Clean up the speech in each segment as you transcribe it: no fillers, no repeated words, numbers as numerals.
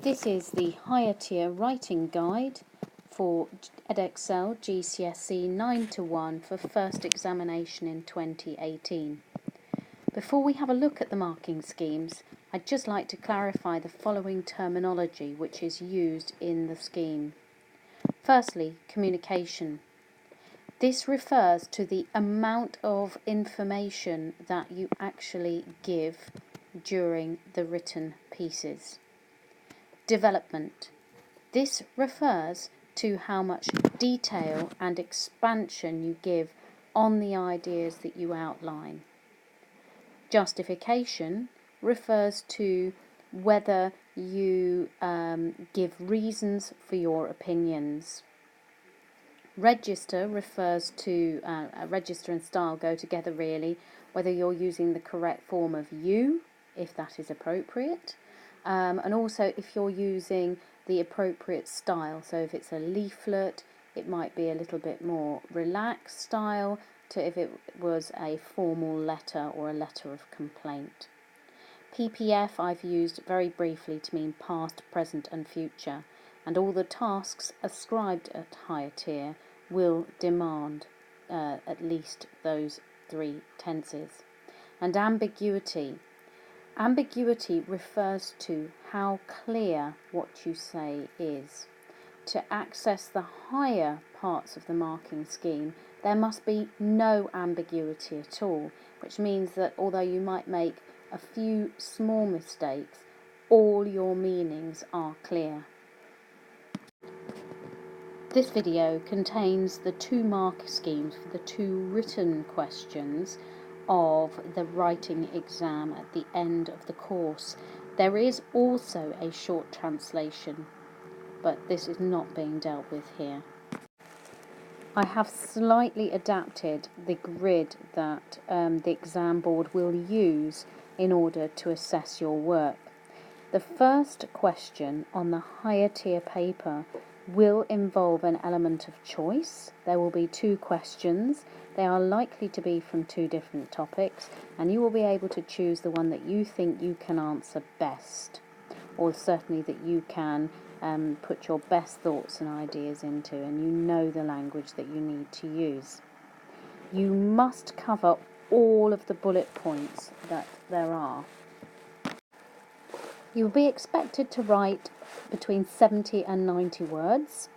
This is the higher tier writing guide for Edexcel GCSE 9 to 1 for first examination in 2018. Before we have a look at the marking schemes, I'd just like to clarify the following terminology which is used in the scheme. Firstly, communication. This refers to the amount of information that you actually give during the written pieces. Development. This refers to how much detail and expansion you give on the ideas that you outline. Justification refers to whether you give reasons for your opinions. Register refers to, register and style go together really, whether you're using the correct form of you, if that is appropriate, and also if you're using the appropriate style. So if it's a leaflet, it might be a little bit more relaxed style to if it was a formal letter or a letter of complaint. PPF I've used very briefly to mean past, present and future, and all the tasks ascribed at higher tier will demand at least those three tenses. And ambiguity. Ambiguity refers to how clear what you say is. To access the higher parts of the marking scheme, there must be no ambiguity at all, which means that although you might make a few small mistakes, all your meanings are clear. This video contains the two mark schemes for the two written questions of the writing exam at the end of the course. There is also a short translation, but this is not being dealt with here. I have slightly adapted the grid that the exam board will use in order to assess your work. The first question on the higher tier paper will involve an element of choice. There will be two questions. They are likely to be from two different topics, and you will be able to choose the one that you think you can answer best, or certainly that you can put your best thoughts and ideas into, and you know the language that you need to use. You must cover all of the bullet points that there are. You'll be expected to write between 70 and 90 words.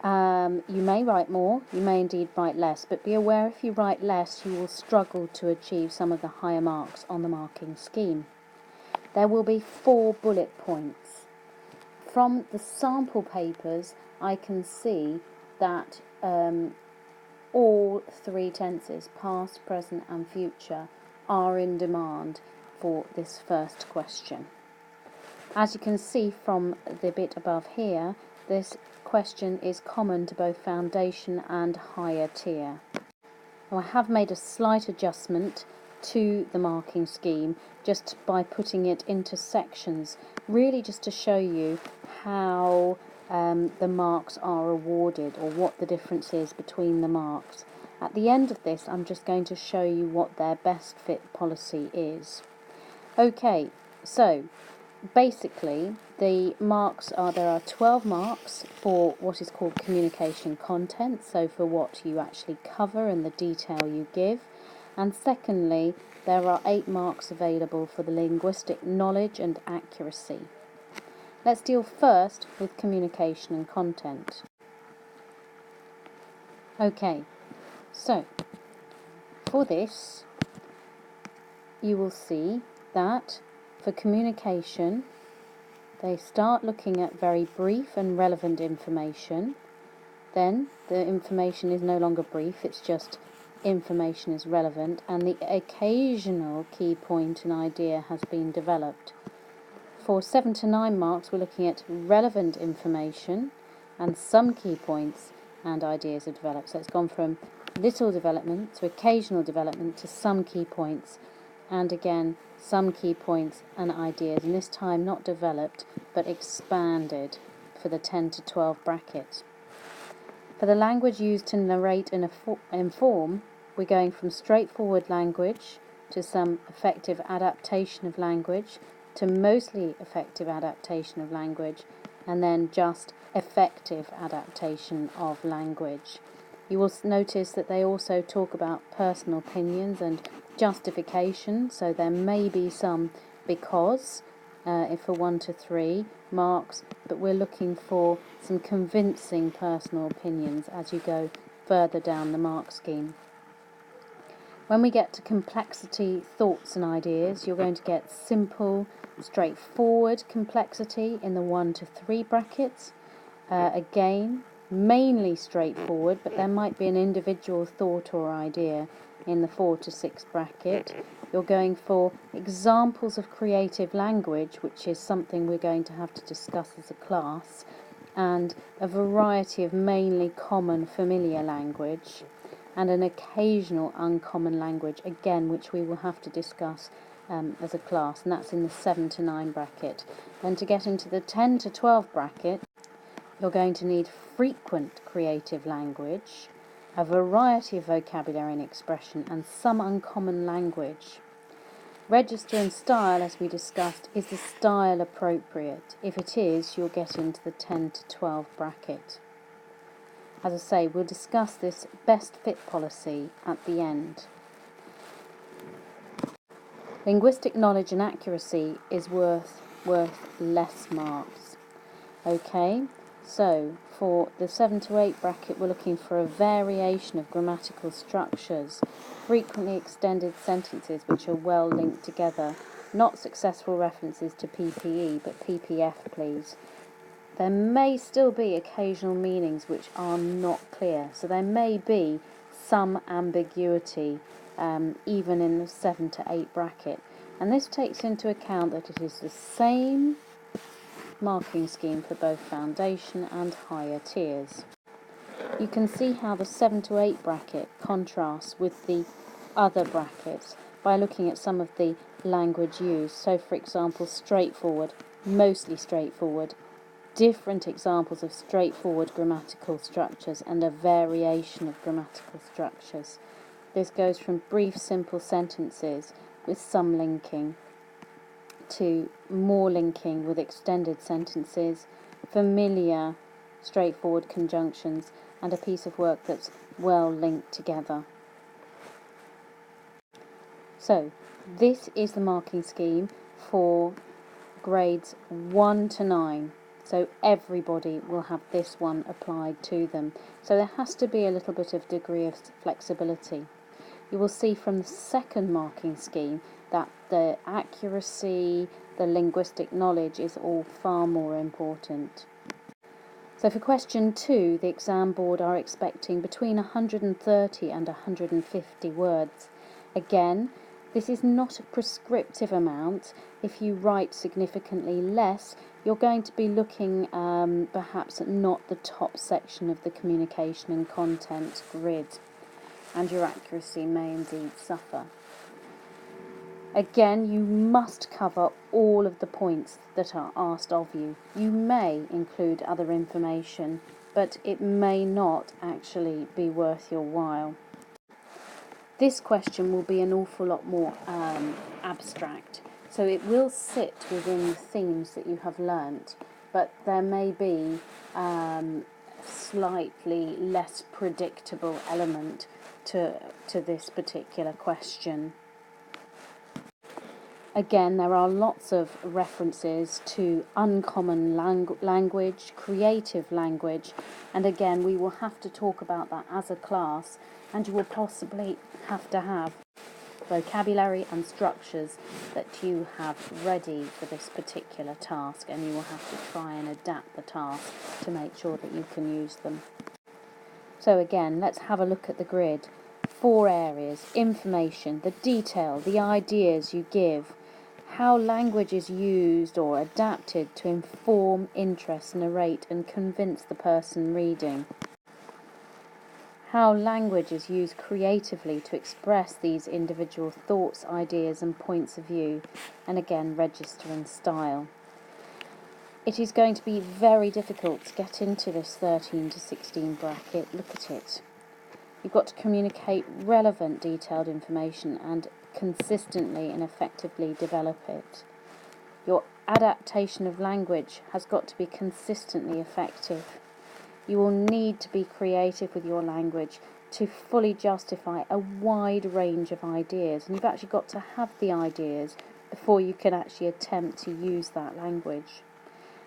You may write more, you may indeed write less, but be aware if you write less you will struggle to achieve some of the higher marks on the marking scheme. There will be 4 bullet points. From the sample papers I can see that all three tenses, past, present and future, are in demand for this first question. As you can see from the bit above here, this question is common to both foundation and higher tier. Now, I have made a slight adjustment to the marking scheme just by putting it into sections, really just to show you how the marks are awarded, or what the difference is between the marks. At the end of this I'm just going to show you what their best fit policy is. Okay, so basically the marks are, there are 12 marks for what is called communication content, so for what you actually cover and the detail you give, and secondly there are 8 marks available for the linguistic knowledge and accuracy. Let's deal first with communication and content. Okay, so for this you will see that for communication, they start looking at very brief and relevant information. Then the information is no longer brief, it's just information is relevant, and the occasional key point and idea has been developed. For 7 to 9 marks we're looking at relevant information and some key points and ideas are developed. So it's gone from little development to occasional development to some key points, and again some key points and ideas, and this time not developed but expanded for the 10 to 12 bracket. For the language used to narrate and inform, we're going from straightforward language to some effective adaptation of language to mostly effective adaptation of language, and then just effective adaptation of language. You will notice that they also talk about personal opinions and justification, so there may be some because, for 1 to 3 marks, but we're looking for some convincing personal opinions as you go further down the mark scheme. When we get to complexity, thoughts and ideas, you're going to get simple, straightforward complexity in the 1 to 3 brackets. Again, mainly straightforward, but there might be an individual thought or idea in the 4 to 6 bracket. You're going for examples of creative language, which is something we're going to have to discuss as a class, and a variety of mainly common familiar language, and an occasional uncommon language, again, which we will have to discuss as a class, and that's in the 7 to 9 bracket. Then to get into the 10 to 12 bracket, you're going to need frequent creative language, a variety of vocabulary and expression, and some uncommon language. Register and style, as we discussed, is the style appropriate? If it is, you'll get into the 10 to 12 bracket. As I say, we'll discuss this best fit policy at the end. Linguistic knowledge and accuracy is worth less marks. Okay, so for the 7 to 8 bracket, we're looking for a variation of grammatical structures, frequently extended sentences which are well linked together, not successful references to PPE, but PPF, please. There may still be occasional meanings which are not clear, so there may be some ambiguity even in the 7 to 8 bracket, and this takes into account that it is the same marking scheme for both foundation and higher tiers. You can see how the 7 to 8 bracket contrasts with the other brackets by looking at some of the language used. So for example, straightforward, mostly straightforward, different examples of straightforward grammatical structures, and a variation of grammatical structures. This goes from brief simple sentences with some linking to more linking with extended sentences, familiar straightforward conjunctions, and a piece of work that's well linked together. So this is the marking scheme for grades 1 to 9. So everybody will have this one applied to them. So there has to be a little bit of degree of flexibility. You will see from the second marking scheme that the accuracy, the linguistic knowledge is all far more important. So for question 2, the exam board are expecting between 130 and 150 words. Again, this is not a prescriptive amount. If you write significantly less, you're going to be looking perhaps at not the top section of the communication and content grid, and your accuracy may indeed suffer. Again, you must cover all of the points that are asked of you. You may include other information, but it may not actually be worth your while. This question will be an awful lot more abstract, so it will sit within the themes that you have learnt, but there may be slightly less predictable element to this particular question. Again, there are lots of references to uncommon language, creative language, and again we will have to talk about that as a class, and you will possibly have to have vocabulary and structures that you have ready for this particular task, and you will have to try and adapt the task to make sure that you can use them. So again, let's have a look at the grid. 4 areas: information, the detail, the ideas you give, how language is used or adapted to inform, interest, narrate and convince the person reading, how language is used creatively to express these individual thoughts, ideas and points of view, and again, register and style. It is going to be very difficult to get into this 13 to 16 bracket. Look at it. You've got to communicate relevant, detailed information and consistently and effectively develop it. your adaptation of language has got to be consistently effective. You will need to be creative with your language to fully justify a wide range of ideas, and you've actually got to have the ideas before you can actually attempt to use that language.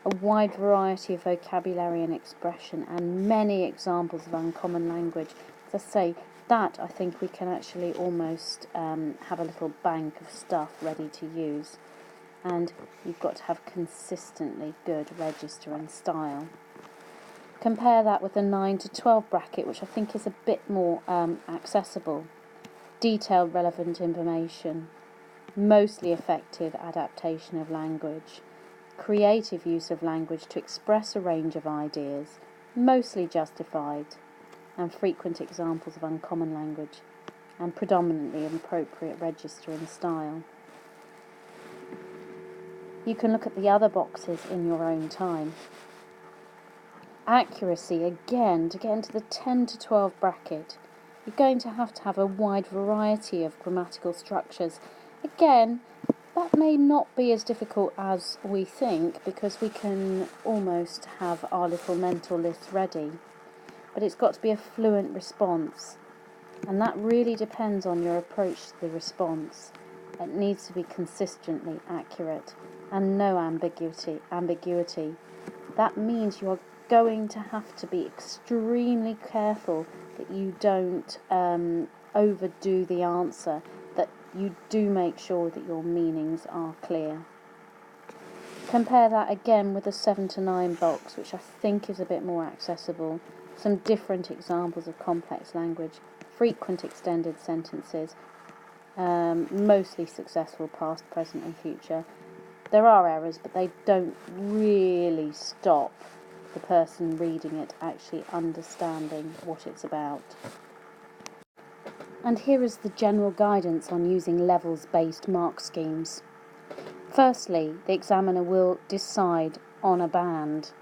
A wide variety of vocabulary and expression, and many examples of uncommon language. As I say, that I think we can actually almost have a little bank of stuff ready to use. And you've got to have consistently good register and style. Compare that with the 9 to 12 bracket, which I think is a bit more accessible. Detailed relevant information, mostly effective adaptation of language, creative use of language to express a range of ideas, mostly justified, and frequent examples of uncommon language, and predominantly appropriate register and style. You can look at the other boxes in your own time. Accuracy, again, to get into the 10 to 12 bracket, you're going to have a wide variety of grammatical structures. Again, that may not be as difficult as we think, because we can almost have our little mental list ready. But it's got to be a fluent response, and that really depends on your approach to the response. It needs to be consistently accurate and no ambiguity. That means you're going to have to be extremely careful that you don't overdo the answer, that you do make sure that your meanings are clear. Compare that again with the 7 to 9 box, which I think is a bit more accessible. Some different examples of complex language, frequent extended sentences, mostly successful past, present and future. There are errors, but they don't really stop the person reading it actually understanding what it's about. And here is the general guidance on using levels-based mark schemes. Firstly, the examiner will decide on a band.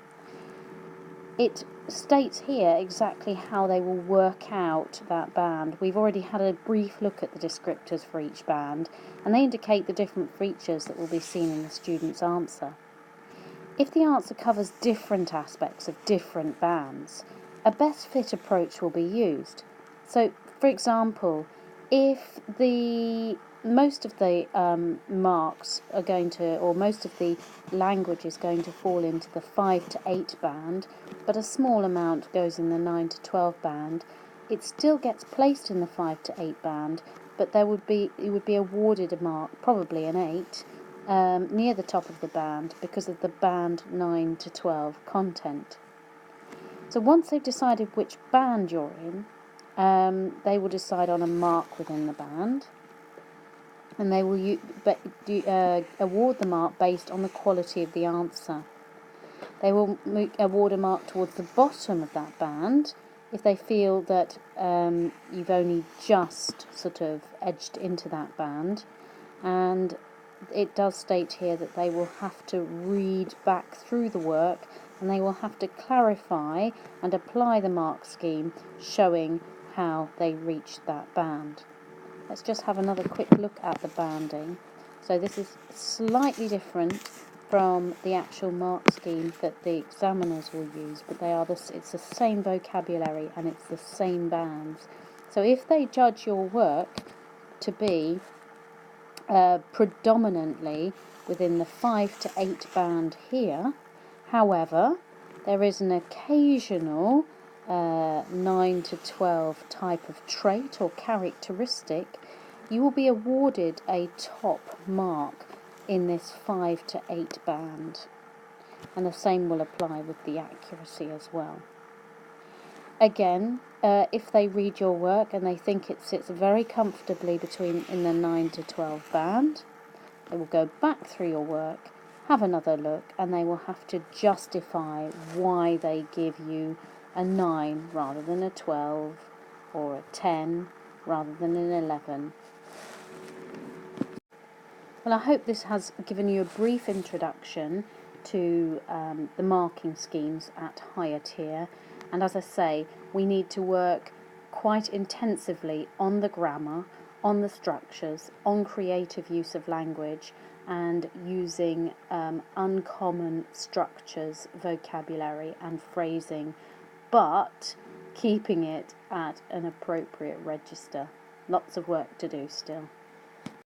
It states here exactly how they will work out that band. We've already had a brief look at the descriptors for each band, and they indicate the different features that will be seen in the student's answer. If the answer covers different aspects of different bands, a best fit approach will be used. So, for example, if most of the marks are going to, or most of the language is going to fall into the 5 to 8 band, but a small amount goes in the 9 to 12 band, it still gets placed in the 5 to 8 band, but you would be awarded a mark, probably an 8, near the top of the band because of the band 9 to 12 content. So once they've decided which band you're in, they will decide on a mark within the band, and they will award the mark based on the quality of the answer. They will award a mark towards the bottom of that band if they feel that you've only just sort of edged into that band, and it does state here that they will have to read back through the work, and they will have to clarify and apply the mark scheme showing how they reached that band. Let's just have another quick look at the banding. So this is slightly different from the actual mark scheme that the examiners will use, but it's the same vocabulary and it's the same bands. So if they judge your work to be predominantly within the 5 to 8 band here, however, there is an occasional 9 to 12 type of trait or characteristic, you will be awarded a top mark in this 5 to 8 band, and the same will apply with the accuracy as well. Again, if they read your work and they think it sits very comfortably in the 9 to 12 band, they will go back through your work, have another look, and they will have to justify why they give you a 9 rather than a 12, or a 10 rather than an 11. Well, I hope this has given you a brief introduction to the marking schemes at higher tier, and as I say, we need to work quite intensively on the grammar, on the structures, on creative use of language, and using uncommon structures, vocabulary and phrasing, but keeping it at an appropriate register. Lots of work to do still.